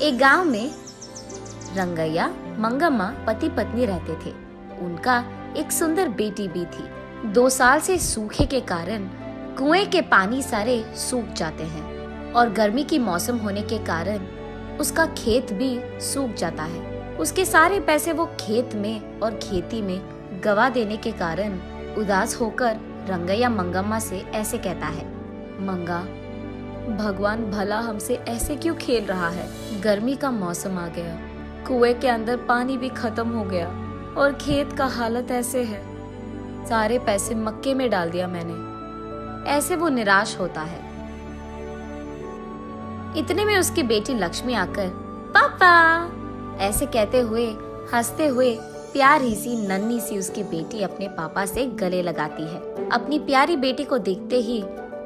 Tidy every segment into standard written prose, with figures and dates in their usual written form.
एक गांव में रंगैया मंगम्मा पति पत्नी रहते थे। उनका एक सुंदर बेटी भी थी। 2 साल से सूखे के कारण कुएं के पानी सारे सूख जाते हैं और गर्मी की मौसम होने के कारण उसका खेत भी सूख जाता है। उसके सारे पैसे वो खेत में और खेती में गवा देने के कारण उदास होकर रंगैया मंगम्मा से ऐसे कहता है, मंगा, भगवान भला हमसे ऐसे क्यों खेल रहा है। गर्मी का मौसम आ गया, कुएं के अंदर पानी भी खत्म हो गया और खेत का हालत ऐसे है। सारे पैसे मक्के में डाल दिया मैंने। ऐसे वो निराश होता है। इतने में उसकी बेटी लक्ष्मी आकर पापा ऐसे कहते हुए हंसते हुए प्यारी सी नन्ही सी उसकी बेटी अपने पापा से गले लगाती है। अपनी प्यारी बेटी को देखते ही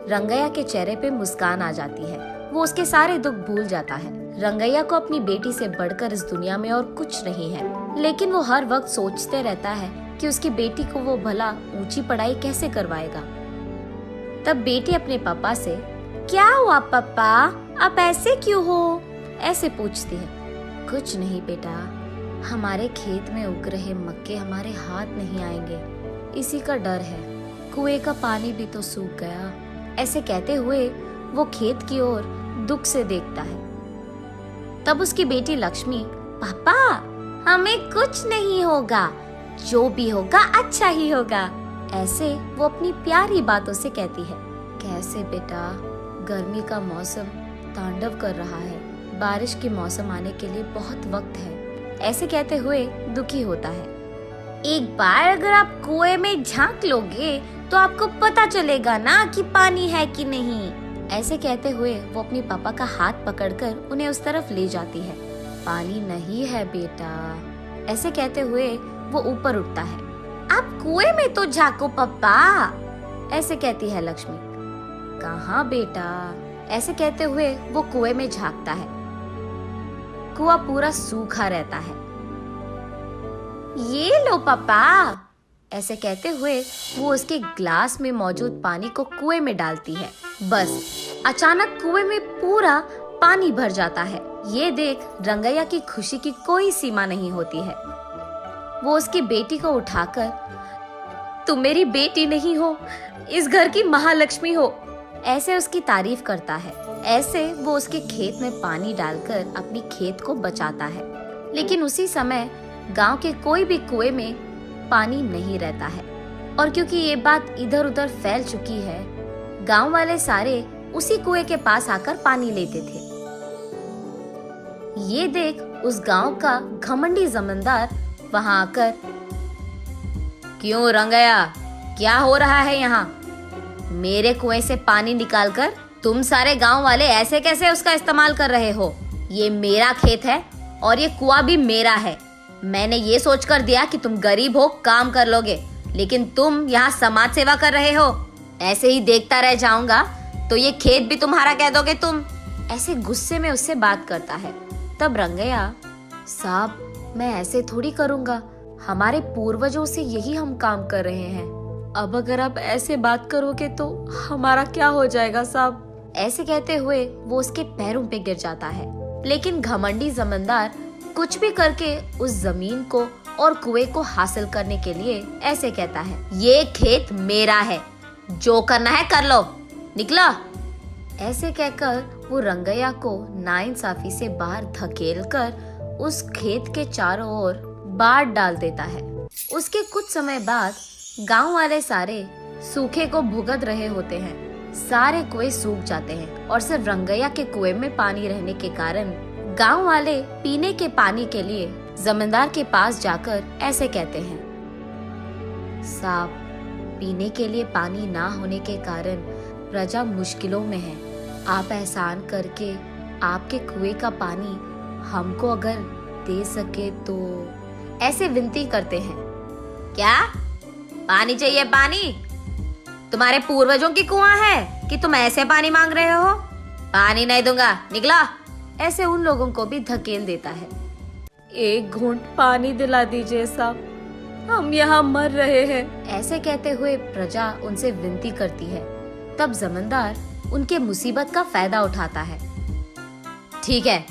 रंगैया के चेहरे पे मुस्कान आ जाती है। वो उसके सारे दुख भूल जाता है। रंगैया को अपनी बेटी से बढ़कर इस दुनिया में और कुछ नहीं है, लेकिन वो हर वक्त सोचते रहता है कि उसकी बेटी को वो भला ऊंची पढ़ाई कैसे करवाएगा। तब बेटी अपने पापा से, क्या हुआ पापा, आप ऐसे क्यों हो, ऐसे पूछती है। कुछ नहीं बेटा, हमारे खेत में उग रहे मक्के हमारे हाथ नहीं आएंगे, इसी का डर है। कुएं का पानी भी तो सूख गया। ऐसे कहते हुए वो खेत की ओर दुख से देखता है। तब उसकी बेटी लक्ष्मी, पापा हमें कुछ नहीं होगा, जो भी होगा अच्छा ही होगा, ऐसे वो अपनी प्यारी बातों से कहती है। कैसे बेटा, गर्मी का मौसम तांडव कर रहा है, बारिश के मौसम आने के लिए बहुत वक्त है, ऐसे कहते हुए दुखी होता है। एक बार अगर आप कुएं में झांक लोगे तो आपको पता चलेगा ना कि पानी है कि नहीं। ऐसे कहते हुए वो अपने पापा का हाथ पकड़कर उन्हें उस तरफ ले जाती है। पानी नहीं है बेटा, ऐसे कहते हुए वो ऊपर उठता है। आप कुएं में तो झांको पापा, ऐसे कहती है लक्ष्मी। कहाँ बेटा, ऐसे कहते हुए वो कुएं में झांकता है। कुआं पूरा सूखा रहता है। ये लो पापा, ऐसे कहते हुए वो उसके ग्लास में मौजूद पानी को कुएं में डालती है। बस अचानक कुएं में पूरा पानी भर जाता है। ये देख रंगैया की खुशी की कोई सीमा नहीं होती है। वो उसकी बेटी को उठाकर, तुम मेरी बेटी नहीं हो, इस घर की महालक्ष्मी हो, ऐसे उसकी तारीफ करता है। ऐसे वो उसके खेत में पानी डालकर अपनी खेत को बचाता है। लेकिन उसी समय गांव के कोई भी कुएं में पानी नहीं रहता है, और क्योंकि ये बात इधर उधर फैल चुकी है, गांव वाले सारे उसी कुएं के पास आकर पानी लेते थे। ये देख उस गांव का घमंडी जमींदार वहां आकर, क्यों रंगैया, क्या हो रहा है यहाँ? मेरे कुएं से पानी निकालकर तुम सारे गांव वाले ऐसे कैसे उसका इस्तेमाल कर रहे हो? ये मेरा खेत है और ये कुआं भी मेरा है। मैंने ये सोचकर दिया कि तुम गरीब हो, काम कर लोगे, लेकिन तुम यहाँ समाज सेवा कर रहे हो। ऐसे ही देखता रह जाऊंगा तो ये खेत भी तुम्हारा कह दोगे तुम। ऐसे गुस्से में उससे बात करता है। तब रंगैया, साहब मैं ऐसे थोड़ी करूंगा, हमारे पूर्वजों से यही हम काम कर रहे हैं। अब अगर आप ऐसे बात करोगे तो हमारा क्या हो जाएगा साहब? ऐसे कहते हुए वो उसके पैरों पे गिर जाता है। लेकिन घमंडी जमींदार कुछ भी करके उस जमीन को और कुएं को हासिल करने के लिए ऐसे कहता है, ये खेत मेरा है, जो करना है कर लो, निकलो। ऐसे कहकर वो रंगैया को नाइंसाफी से बाहर धकेलकर उस खेत के चारों ओर बाढ़ डाल देता है। उसके कुछ समय बाद गांव वाले सारे सूखे को भुगत रहे होते हैं। सारे कुएं सूख जाते हैं और सिर्फ रंगैया के कुएं में पानी रहने के कारण गांव वाले पीने के पानी के लिए जमींदार के पास जाकर ऐसे कहते हैं, साहब पीने के लिए पानी ना होने के कारण प्रजा मुश्किलों में है। आप एहसान करके आपके कुएं का पानी हमको अगर दे सके तो, ऐसे विनती करते हैं। क्या पानी चाहिए? पानी तुम्हारे पूर्वजों की कुआं है कि तुम ऐसे पानी मांग रहे हो? पानी नहीं दूंगा, निकलो। ऐसे उन लोगों को भी धकेल देता है। एक घूंट पानी दिला दीजिए साहब, हम यहाँ मर रहे हैं, ऐसे कहते हुए प्रजा उनसे विनती करती है। तब जमींदार उनके मुसीबत का फायदा उठाता है। ठीक है,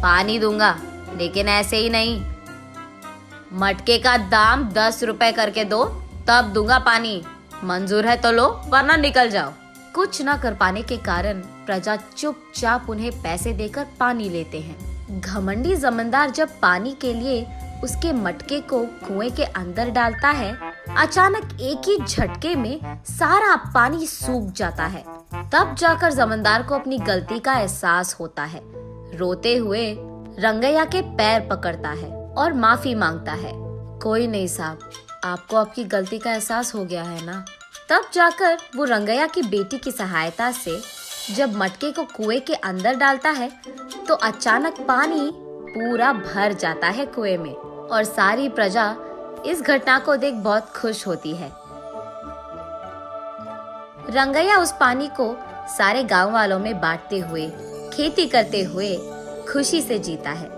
पानी दूंगा, लेकिन ऐसे ही नहीं। मटके का दाम 10 रुपए करके दो, तब दूंगा पानी। मंजूर है तो लो, वरना निकल जाओ। कुछ न कर पाने के कारण प्रजा चुपचाप उन्हें पैसे देकर पानी लेते हैं। घमंडी जमींदार जब पानी के लिए उसके मटके को कुएं के अंदर डालता है, अचानक एक ही झटके में सारा पानी सूख जाता है। तब जाकर जमींदार को अपनी गलती का एहसास होता है। रोते हुए रंगैया के पैर पकड़ता है और माफी मांगता है। कोई नहीं साहब, आपको आपकी गलती का एहसास हो गया है ना। तब जाकर वो रंगैया की बेटी की सहायता से जब मटके को कुएं के अंदर डालता है तो अचानक पानी पूरा भर जाता है कुएं में और सारी प्रजा इस घटना को देख बहुत खुश होती है। रंगैया उस पानी को सारे गांव वालों में बांटते हुए, खेती करते हुए खुशी से जीता है।